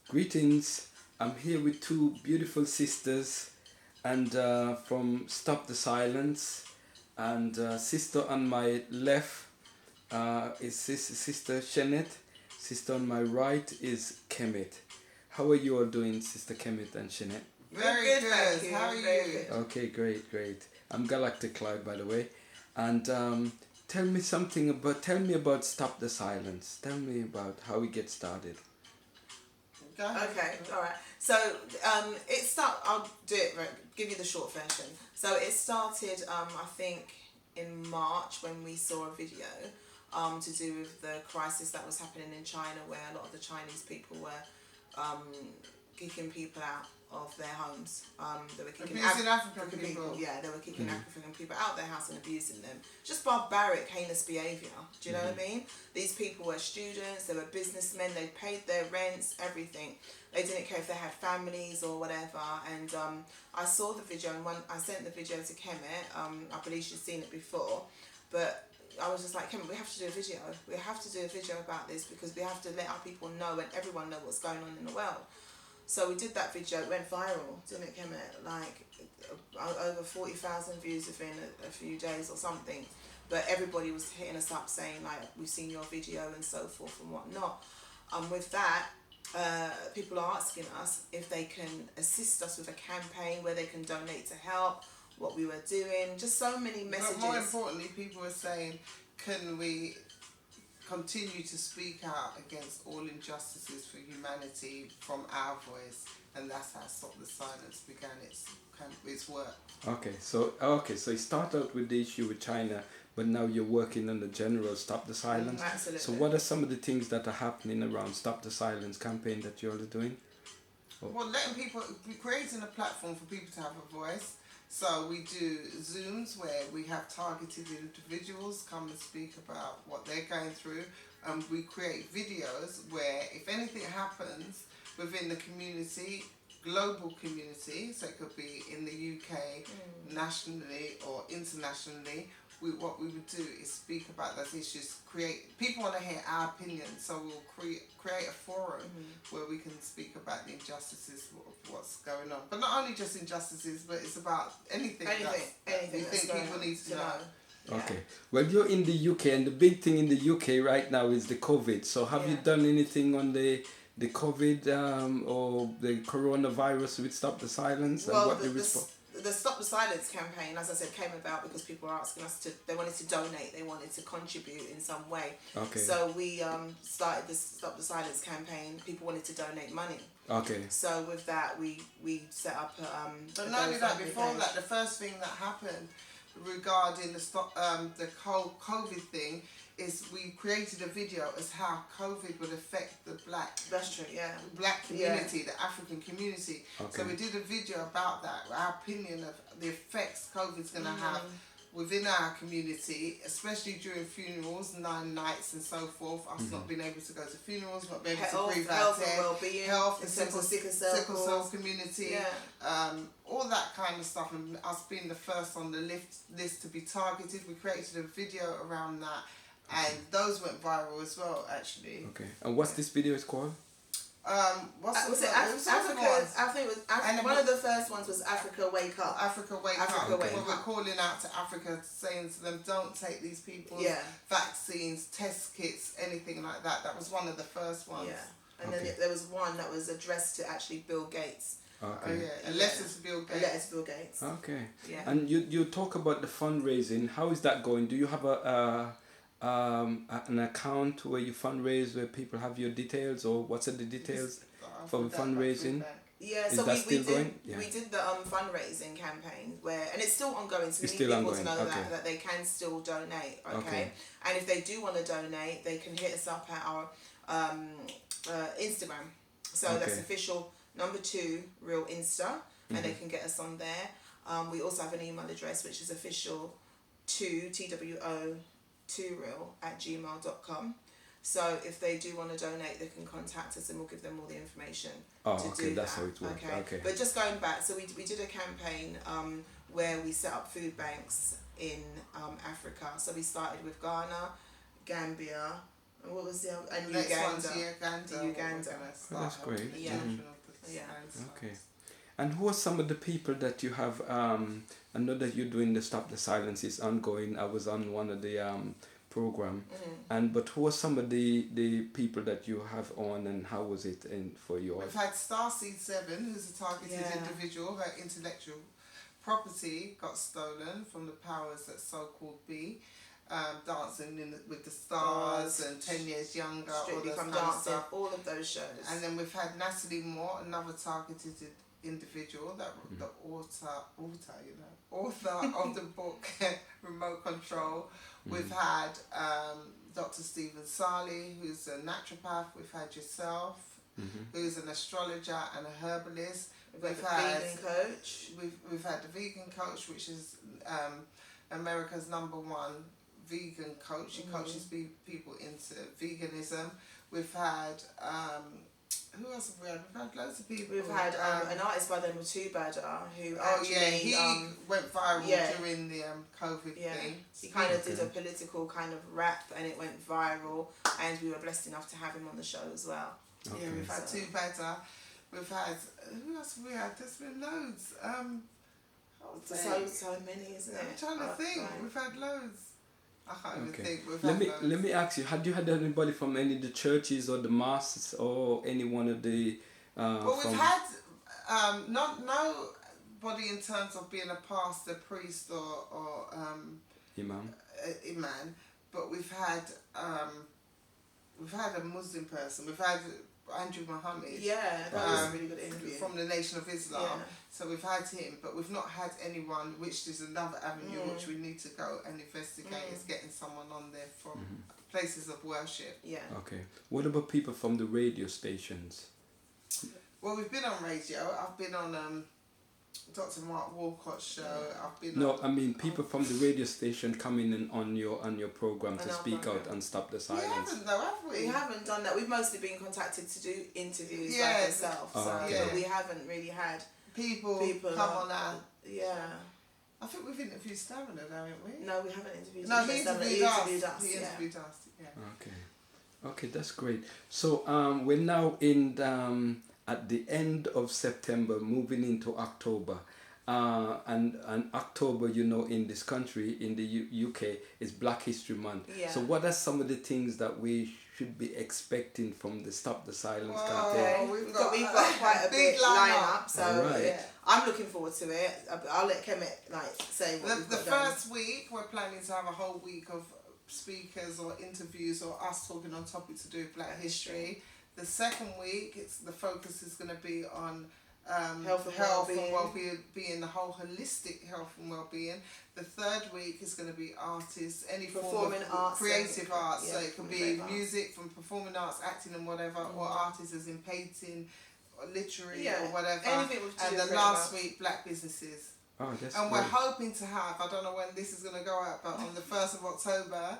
Greetings. I'm here with two beautiful sisters, and from Stop the Silence, and sister on my left is Sister Shenet. Sister on my right is Kemet. How are you all doing, Sister Kemet and Shenet? Very good, thank you. How are you? Okay, great, great. I'm Galactic Clyde, by the way, and tell me about Stop the Silence. Tell me about how we get started. Okay, all right. So I'll do it. Right, give you the short version. So it started, I think, in March when we saw a video, to do with the crisis that was happening in China, where a lot of the Chinese people were, kicking people out of their homes. They were kicking African people. Yeah, they were kicking African people out their house and abusing them. Just barbaric, heinous behaviour. Do you know what I mean? These people were students, they were businessmen, they paid their rents, everything. They didn't care if they had families or whatever. And I saw the video, and I sent the video to Kemet. I believe she's seen it before, but I was just like, Kemet, we have to do a video. We have to do a video about this because we have to let our people know and everyone know what's going on in the world. So we did that video. It went viral, didn't it, Kemet? Like over 40,000 views within a few days or something. But everybody was hitting us up saying, like, we've seen your video and so forth and whatnot. With that, people are asking us if they can assist us with a campaign where they can donate to help, what we were doing, just so many messages. But more importantly, people were saying, can we continue to speak out against all injustices for humanity from our voice? And that's how Stop the Silence began its work. Okay, so it started out with the issue with China, but now you're working on the general Stop the Silence. Absolutely. So what are some of the things that are happening around Stop the Silence campaign that you're doing? Well, creating a platform for people to have a voice. So we do Zooms where we have targeted individuals come and speak about what they're going through. We create videos where if anything happens within the community, global community, so it could be in the UK, nationally or internationally, what we would do is speak about those issues. People want to hear our opinion, so we'll create a forum where we can speak about the injustices of what's going on. But not only just injustices, but it's about anything that we think people need to know. Yeah. Okay. Well, you're in the UK, and the big thing in the UK right now is the COVID. So have you done anything on the COVID or the coronavirus with Stop the Silence? Well, and what the Stop the Silence campaign, as I said, came about because people were asking us they wanted to donate, they wanted to contribute in some way. Okay. So we started this Stop the Silence campaign. People wanted to donate money. Okay. So with that, we set up But not only that, before that, the first thing that happened regarding the whole COVID thing is we created a video as how COVID would affect the black community, the African community. Okay. So we did a video about that, our opinion of the effects COVID's going to have within our community, especially during funerals, 9 nights and so forth. Us not being able to go to funerals, not being able to breathe out and well-being, health, the sickle cell community, all that kind of stuff, and us being the first on the list to be targeted. We created a video around that. And those went viral as well, actually. Okay. And what's this video is called? Was it Africa? I think it was one of the first ones was Africa Wake Up. Africa Wake Africa Up. Wake Where Up. we're calling out to Africa, saying to them, don't take these people's vaccines, test kits, anything like that. That was one of the first ones. Yeah. And then there was one that was addressed to actually Bill Gates. Okay. Oh yeah, a letter to Bill Gates. A letter to Bill Gates. Okay. Yeah. And you talk about the fundraising. How is that going? Do you have an account where you fundraise, where people have your details, or what's the details for fundraising? Yeah, is so that we going? did the fundraising campaign and it's still ongoing, so we need still people ongoing. to know Okay. that they can still donate, Okay. And if they do want to donate, they can hit us up at our Instagram. So that's Okay. official #2 Real Insta, and they can get us on there. We also have an email address which is official TWO2real@gmail.com. So if they do want to donate, they can contact us and we'll give them all the information to do that's that. how it works. Okay. But just going back, so we did a campaign where we set up food banks in Africa. So we started with Ghana, Gambia, And what was the other? And The next one's Uganda. Uganda. Uganda. Oh, that's great. Yeah. Yeah. Okay. And who are some of the people that you have? I know that you're doing the Stop the Silence is ongoing. I was on one of the program, but who are some of the people that you have on, and how was it for you? We've had Starseed 7, who's a targeted individual. Her intellectual property got stolen from the powers that so-called be. Dancing with the Stars and 10 Years Younger, Strictly all Come those kind of Dancing, stuff. all of those shows. And then we've had Natalie Moore, another targeted individual, that the author of the book Remote Control. We've had Dr. Stephen Sarley, who's a naturopath. We've had yourself, who's an astrologer and a herbalist. We've had the vegan coach. We've had the vegan coach, which is America's #1 vegan coach. She coaches people into veganism. We've had who else have we had? We've had loads of people. We've had an artist by the name of Two Badger who he went viral during the COVID thing. He kind of did a political kind of rap and it went viral, and we were blessed enough to have him on the show as well. Okay. Yeah, we've had Two Badger. We've had who else have we had? There's been loads. So many, isn't it? I'm trying to think. Right. We've had loads. I can't even think. Let me ask you, had you had anybody from any of the churches or the mosques or any one of the well, we've had nobody in terms of being a pastor, priest or imam, but we've had a Muslim person. We've had Andrew Muhammad. Yeah, that was a really good interview. From the Nation of Islam. Yeah. So we've had him, but we've not had anyone, which is another avenue which we need to go and investigate, is getting someone on there from places of worship. Yeah. Okay. What about people from the radio stations? Well, we've been on radio. I've been on Dr. Mark Walcott's show. I've been I mean people from the radio station coming in on your program to speak out and stop the silence. We haven't though, have we? We haven't done that. We've mostly been contacted to do interviews like yourself. We haven't really had people come on our... Yeah. I think we've interviewed Stamina, haven't we? No, we haven't interviewed. No, he interviewed us. He interviewed us. Yeah. Okay, that's great. So we're now in at the end of September, moving into October. And October, in this country, in the UK, is Black History Month. Yeah. So what are some of the things that we should be expecting from the Stop the Silence campaign? We've got quite a big lineup, so I'm looking forward to it. I'll let Kemet say what the first week. We're planning to have a whole week of speakers or interviews or us talking on topics to do with Black history. The second week, the focus is going to be on health and well-being, the whole holistic health and well-being. The third week is going to be artists, any form of creative arts. So it can be music, from performing arts, acting and whatever, or artists as in painting, or literary or whatever. Anything with and the last week, Black businesses. Oh, that's and great. We're hoping to have, I don't know when this is going to go out, but on the 1st of October,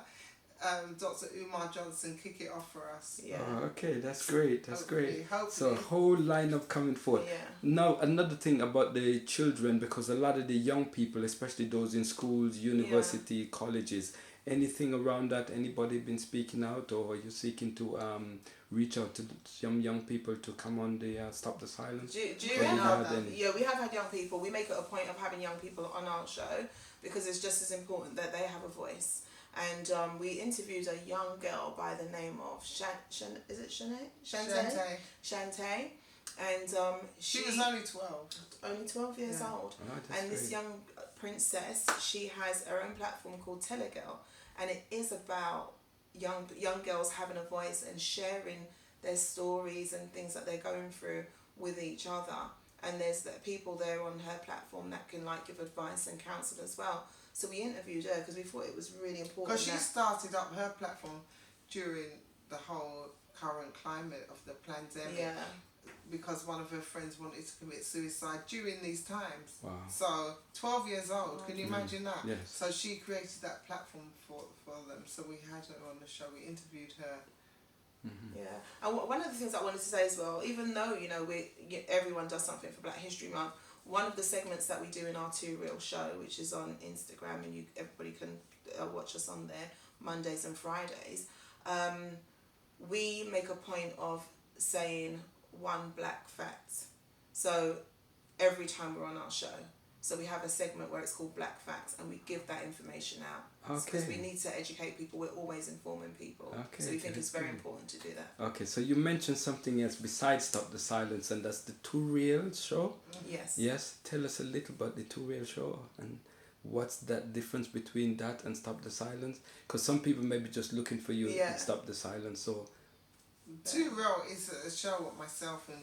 Dr. Umar Johnson kick it off for us. Yeah. Oh, okay, that's great. Hopefully. So a whole lineup coming forward. Yeah. Now, another thing about the children, because a lot of the young people, especially those in schools, university, colleges, anything around that, anybody been speaking out, or are you seeking to reach out to some young people to come on the Stop the Silence? We have had young people. We make it a point of having young people on our show because it's just as important that they have a voice. And we interviewed a young girl by the name of Shantae. And she was only 12. Only 12 years old. Oh, and this young princess, she has her own platform called Telegirl, and it is about young girls having a voice and sharing their stories and things that they're going through with each other. And there's people there on her platform that can give advice and counsel as well. So we interviewed her because we thought it was really important. Because she started up her platform during the whole current climate of the pandemic. Yeah. Because one of her friends wanted to commit suicide during these times. Wow. So 12 years old, can you imagine that? Yes. So she created that platform for them. So we had her on the show. We interviewed her. Mm-hmm. Yeah, and one of the things I wanted to say as well, even though everyone does something for Black History Month, one of the segments that we do in our Too Real show, which is on Instagram, and everybody can watch us on there Mondays and Fridays. we make a point of saying one black fact. So every time we're on our show. So we have a segment where it's called Black Facts, and we give that information out. Okay. Because we need to educate people. We're always informing people. Okay, So we think it's very good. important to do that. Okay, so you mentioned something else besides Stop the Silence, and that's the Too Real show. Yes. Yes, tell us a little about the Too Real show and what's that difference between that and Stop the Silence? Because some people may be just looking for you Yeah. to Stop the Silence. So Too Real is a show what myself and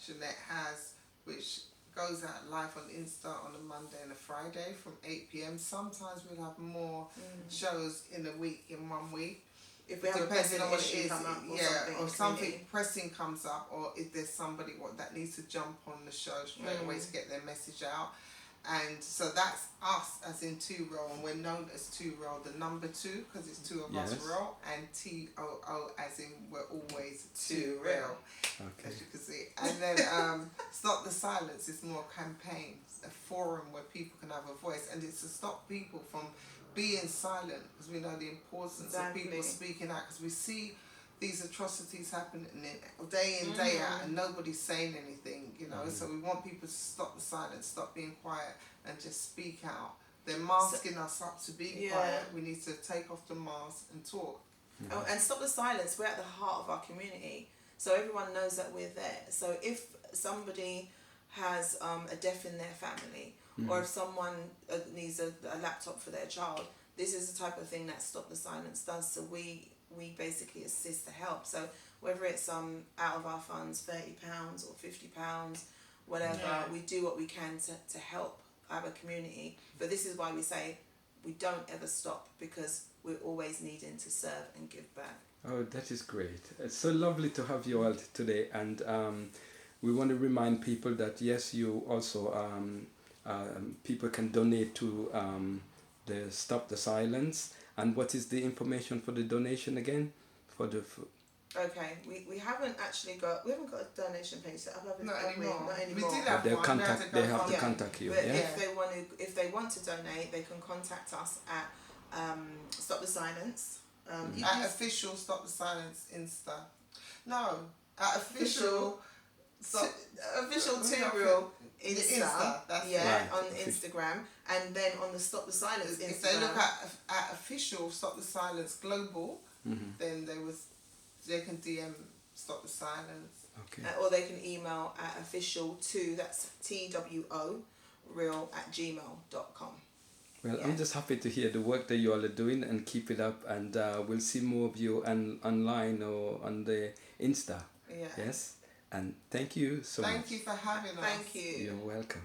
Jeanette has, which goes out live on Insta on a Monday and a Friday from 8 p.m. Sometimes we'll have more shows in a week, in 1 week. If we have a Depending pressing on what it issue is, come up or yeah, something. or in the something community. pressing comes up, or if there's somebody that needs to jump on the show straight away to get their message out. And so that's us as in Too Real, and we're known as Too Real, the number 2, because it's two of us Yes. real, and TOO as in we're always too real, okay. as you can see. And then Stop the Silence is more a campaign, a forum where people can have a voice, and it's to stop people from being silent, because we know the importance of people speaking out, because we see these atrocities happening day in, day out, and nobody's saying anything, you know. So we want people to stop the silence, stop being quiet, and just speak out. They're masking us up to be quiet. We need to take off the mask and talk. Oh, and Stop the Silence, we're at the heart of our community. So everyone knows that we're there. So if somebody has a deaf in their family, or if someone needs a laptop for their child, this is the type of thing that Stop the Silence does. So we basically assist to help. So whether it's out of our funds, £30 or £50, whatever, we do what we can to help our community. But this is why we say we don't ever stop, because we're always needing to serve and give back. Oh, that is great. It's so lovely to have you all today, and we want to remind people that yes, you also people can donate to the Stop the Silence. And what is the information for the donation again? Okay, we haven't got a donation page set up, have we? Not anymore. Not We anymore. did But have they'll one. contact. They have to Yeah. contact you. But Yeah. if they want to donate, they can contact us at Stop the Silence. At official Stop the Silence Insta. No, at official official Too Too Real Real Insta. Insta, that's Right. On Instagram, and then on the Stop the Silence Instagram. If they look at official Stop the Silence Global, then they can DM Stop the Silence. Okay. Or they can email at official2, that's TWO, real@gmail.com. Well, I'm just happy to hear the work that you all are doing, and keep it up, and we'll see more of you online or on the Insta. Yeah. Yes, and thank you so much. Thank you for having us. Thank you. You're welcome.